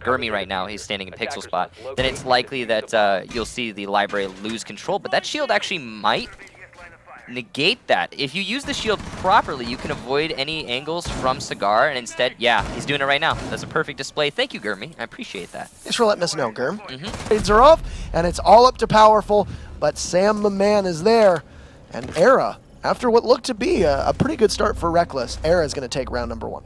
Gurmy right now, he's standing in pixel spot, then it's likely that you'll see the library lose control, but that shield actually might negate that. If you use the shield properly, you can avoid any angles from Cigar, and instead, yeah, he's doing it right now. That's a perfect display. Thank you, Gurmy. I appreciate that. Thanks for letting us know, Gurm. Trades are off, and it's all up to Powerful, but Sam the man is there, and Era, after what looked to be a pretty good start for Reckless, Era is going to take round number 1.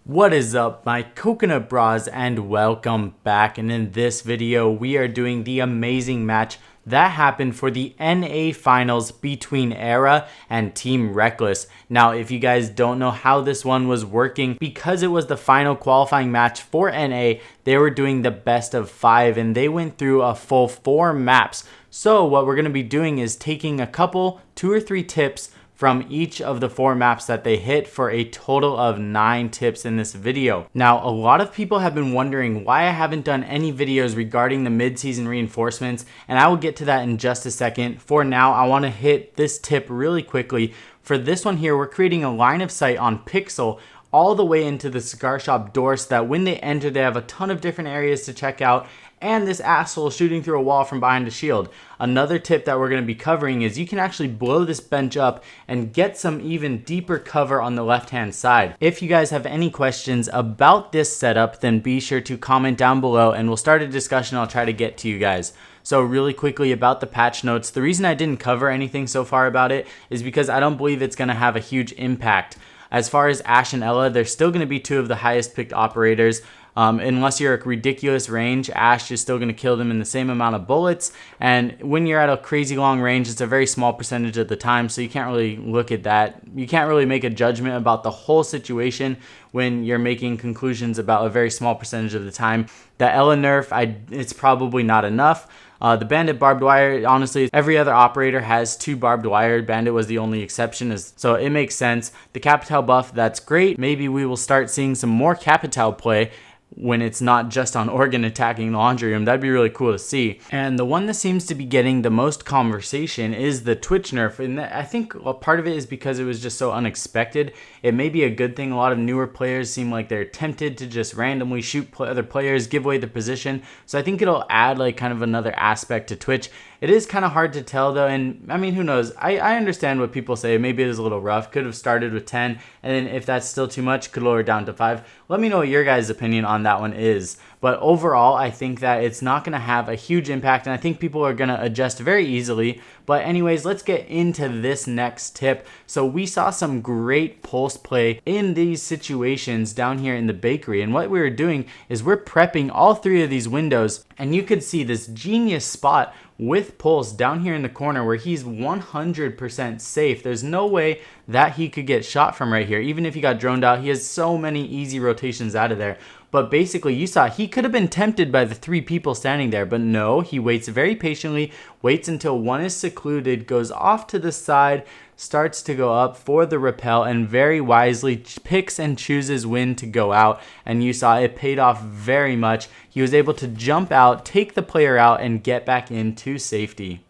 What is up, my coconut bras, and welcome back. And in this video we are doing the amazing match that happened for the NA finals between Era and Team Reckless. Now, if you guys don't know how this one was working, because it was the final qualifying match for NA, they were doing the best of 5 and they went through a full 4 maps. So what we're going to be doing is taking a couple, 2 or 3 tips from each of the 4 maps that they hit for a total of 9 tips in this video. Now, a lot of people have been wondering why I haven't done any videos regarding the mid-season reinforcements, and I will get to that in just a second. For now, I want to hit this tip really quickly. For this one here, we're creating a line of sight on Pixel all the way into the cigar shop door so that when they enter, they have a ton of different areas to check out, and this asshole shooting through a wall from behind a shield. Another tip that we're going to be covering is you can actually blow this bench up and get some even deeper cover on the left hand side. If you guys have any questions about this setup, then be sure to comment down below and we'll start a discussion. I'll try to get to you guys. So really quickly about the patch notes, the reason I didn't cover anything so far about it is because I don't believe it's going to have a huge impact. As far as Ashe and Ela, they're still going to be 2 of the highest picked operators. Unless you're a ridiculous range, Ashe is still going to kill them in the same amount of bullets. And when you're at a crazy long range, it's a very small percentage of the time, so you can't really look at that. You can't really make a judgment about the whole situation when you're making conclusions about a very small percentage of the time. The Ela nerf, it's probably not enough. The Bandit barbed wire, honestly, every other operator has 2 barbed wire. Bandit was the only exception, so it makes sense. The Capital buff, that's great. Maybe we will start seeing some more Capital play when it's not just on Organ attacking the laundry room. That'd be really cool to see. And the one that seems to be getting the most conversation is the Twitch nerf, and I think a part of it is because it was just so unexpected. It may be a good thing. A lot of newer players seem like they're tempted to just randomly shoot other players, give away the position, so I think it'll add like kind of another aspect to Twitch. It is kind of hard to tell though, and I mean, who knows? I understand what people say. Maybe it is a little rough. Could have started with 10, and then if that's still too much, could lower it down to 5. Let me know what your guys' opinion on that one is. But overall, I think that it's not going to have a huge impact, and I think people are going to adjust very easily. But anyways, let's get into this next tip. So we saw some great pulse play in these situations down here in the bakery, and what we were doing is we're prepping all 3 of these windows, and you could see this genius spot with Pulse down here in the corner where he's 100% safe. There's no way that he could get shot from right here. Even if he got droned out, he has so many easy rotations out of there. But basically, you saw he could have been tempted by the 3 people standing there, but no, he waits very patiently, waits until one is secluded, goes off to the side, starts to go up for the rappel, and very wisely picks and chooses when to go out. And you saw it paid off very much. He was able to jump out, take the player out, and get back into safety.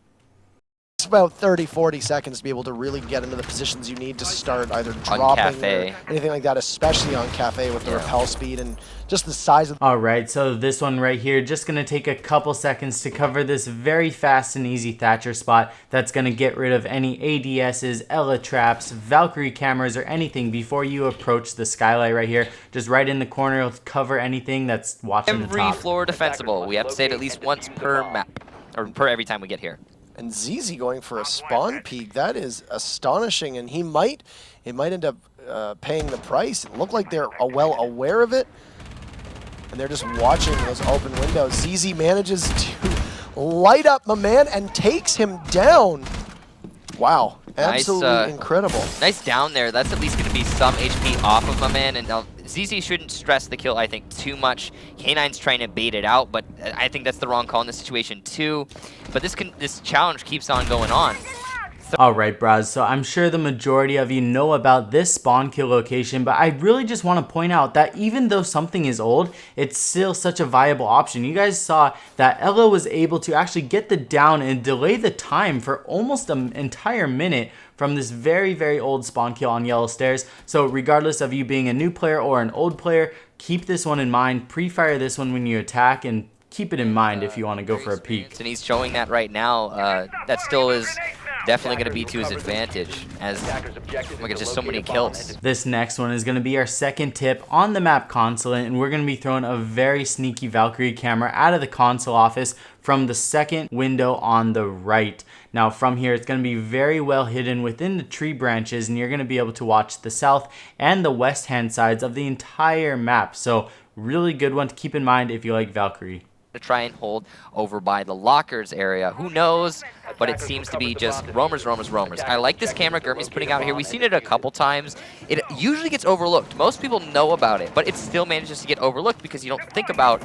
It's about 30-40 seconds to be able to really get into the positions you need to start either dropping or anything like that, especially on Cafe with the rappel speed and just the size of... Alright, so this one right here, just going to take a couple seconds to cover this very fast and easy Thatcher spot that's going to get rid of any ADSs, Ela traps, Valkyrie cameras, or anything before you approach the skylight right here. Just right in the corner, it'll cover anything that's watching the top. Every floor defensible. We have to say it at least once per map, or per every time we get here. And ZZ going for a spawn peek, that is astonishing, and it might end up paying the price. It looked like they're well aware of it, and they're just watching those open windows. ZZ manages to light up my man and takes him down. Wow, absolutely incredible. Nice down there. That's at least going to be some HP off of my man, and now ZZ shouldn't stress the kill, I think, too much. K9's trying to bait it out, but I think that's the wrong call in this situation too. But this challenge keeps on going on. Alright, bros, so I'm sure the majority of you know about this spawn kill location, but I really just want to point out that even though something is old, it's still such a viable option. You guys saw that Ela was able to actually get the down and delay the time for almost an entire minute from this very, very old spawn kill on Yellow Stairs. So regardless of you being a new player or an old player, keep this one in mind. Pre-fire this one when you attack, and keep it in mind if you want to go for a peek. And he's showing that right now. That still is definitely going to be to his advantage, as look at just so many kills. This next one is going to be our second tip on the map Consulate, and we're going to be throwing a very sneaky Valkyrie camera out of the console office from the second window on the right. Now from here, it's going to be very well hidden within the tree branches, and you're going to be able to watch the south and the west hand sides of the entire map. So really good one to keep in mind if you like Valkyrie. To try and hold over by the lockers area. Who knows? But it seems to be just roamers. I like this camera Gurmy's putting out here. We've seen it a couple times. It usually gets overlooked. Most people know about it, but it still manages to get overlooked because you don't think about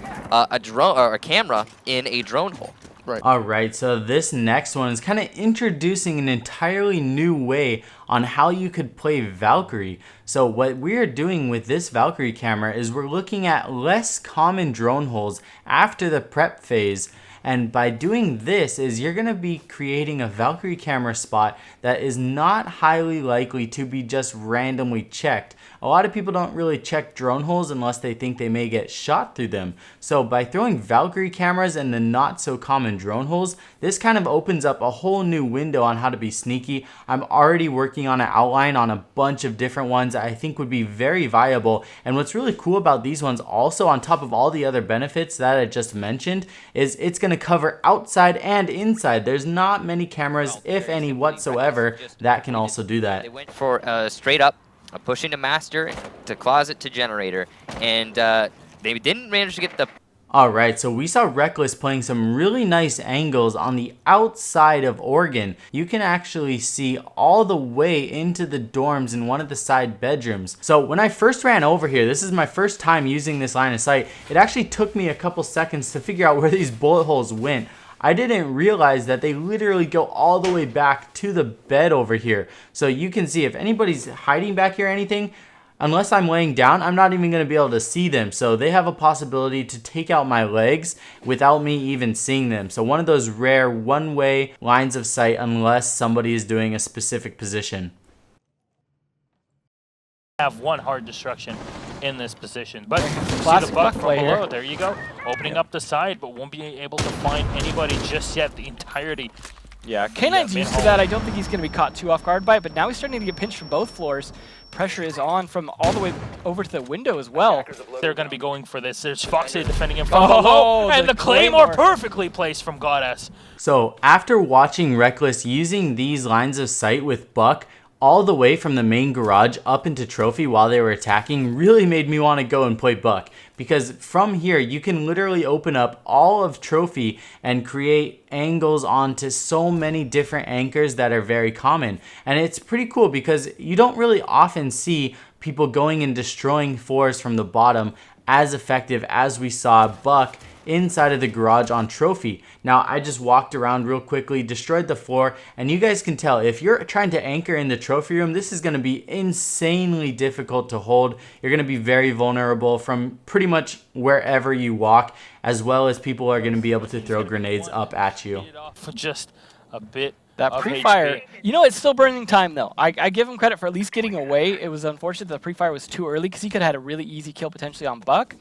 a drone or a camera in a drone hole. Right. Alright, so this next one is kind of introducing an entirely new way on how you could play Valkyrie. So what we're doing with this Valkyrie camera is we're looking at less common drone holes after the prep phase. And by doing this is you're going to be creating a Valkyrie camera spot that is not highly likely to be just randomly checked. A lot of people don't really check drone holes unless they think they may get shot through them. So by throwing Valkyrie cameras in the not so common drone holes, this kind of opens up a whole new window on how to be sneaky. I'm already working on an outline on a bunch of different ones I think would be very viable. And what's really cool about these ones also, on top of all the other benefits that I just mentioned, is it's going to cover outside and inside. There's not many cameras, if any whatsoever, that can also do that. They went for straight up pushing to master, to closet, to generator, and they didn't manage to get the... Alright, so we saw Reckless playing some really nice angles on the outside of Oregon. You can actually see all the way into the dorms in one of the side bedrooms. So when I first ran over here, this is my first time using this line of sight, it actually took me a couple seconds to figure out where these bullet holes went. I didn't realize that they literally go all the way back to the bed over here. So you can see if anybody's hiding back here or anything, unless I'm laying down, I'm not even going to be able to see them. So they have a possibility to take out my legs without me even seeing them. So one of those rare one-way lines of sight unless somebody is doing a specific position. Have one hard destruction in this position, but see the buck from below. There you go, opening up the side, but won't be able to find anybody just yet. The entirety. Yeah, K9's used to that. I don't think he's going to be caught too off guard by it, but now he's starting to get pinched from both floors. Pressure is on from all the way over to the window as well. They're going to be going for this. There's Foxy defending him from below, and the Claymore perfectly placed from Goddess. So after watching Reckless using these lines of sight with Buck all the way from the main garage up into Trophy while they were attacking really made me want to go and play Buck, because from here you can literally open up all of Trophy and create angles onto so many different anchors that are very common. And it's pretty cool because you don't really often see people going and destroying floors from the bottom as effective as we saw Buck inside of the garage on Trophy. Now I just walked around real quickly, destroyed the floor, and you guys can tell if you're trying to anchor in the Trophy room, this is going to be insanely difficult to hold. You're going to be very vulnerable from pretty much wherever you walk, as well as people are going to be able to throw grenades up at you. For just a bit. That pre-fire, you know, it's still burning time though. I give him credit for at least getting away. It was unfortunate that the pre-fire was too early because he could have had a really easy kill potentially on Buck.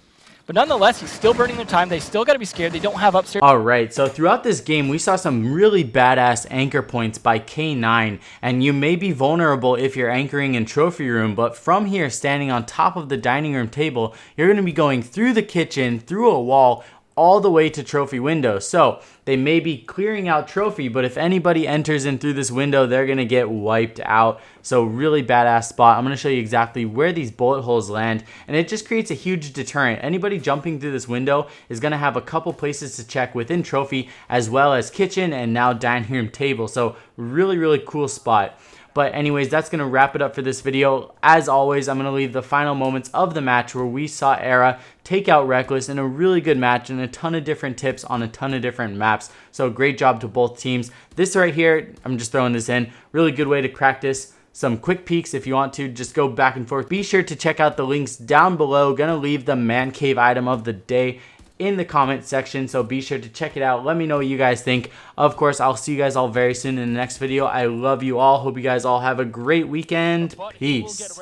But nonetheless, he's still burning their time. They still got to be scared. They don't have upstairs. Alright, so throughout this game, we saw some really badass anchor points by K9. And you may be vulnerable if you're anchoring in Trophy room, but from here, standing on top of the dining room table, you're going to be going through the kitchen, through a wall, all the way to Trophy window. So they may be clearing out Trophy, but if anybody enters in through this window, they're going to get wiped out. So really badass spot. I'm going to show you exactly where these bullet holes land, and it just creates a huge deterrent. Anybody jumping through this window is going to have a couple places to check within Trophy, as well as kitchen and now dining room table. So really cool spot. But anyways, that's going to wrap it up for this video. As always, I'm going to leave the final moments of the match where we saw Era take out Reckless in a really good match and a ton of different tips on a ton of different maps. So great job to both teams. This right here, I'm just throwing this in, really good way to practice some quick peeks. If you want to just go back and forth, be sure to check out the links down below. Gonna leave the man cave item of the day in the comment section, so be sure to check it out. Let me know what you guys think. Of course, I'll see you guys all very soon in the next video. I love you all. Hope you guys all have a great weekend. Peace.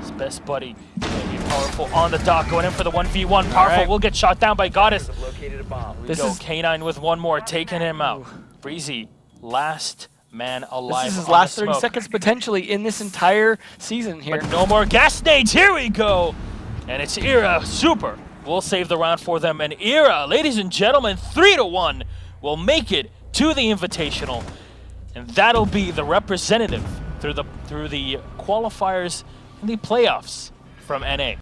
His best buddy, maybe Powerful on the dock, going in for the 1v1. Powerful right. will get shot down by Goddess. This Go is K9 with one more, taking him out. Breezy, last man alive. this is his on last the 30 smoke. seconds potentially in this entire season here. But no more gas nades. Here we go. And it's Era Super. We'll save the round for them. And Era, ladies and gentlemen, 3-1 will make it to the Invitational. And that'll be the representative through the qualifiers and the playoffs from NA.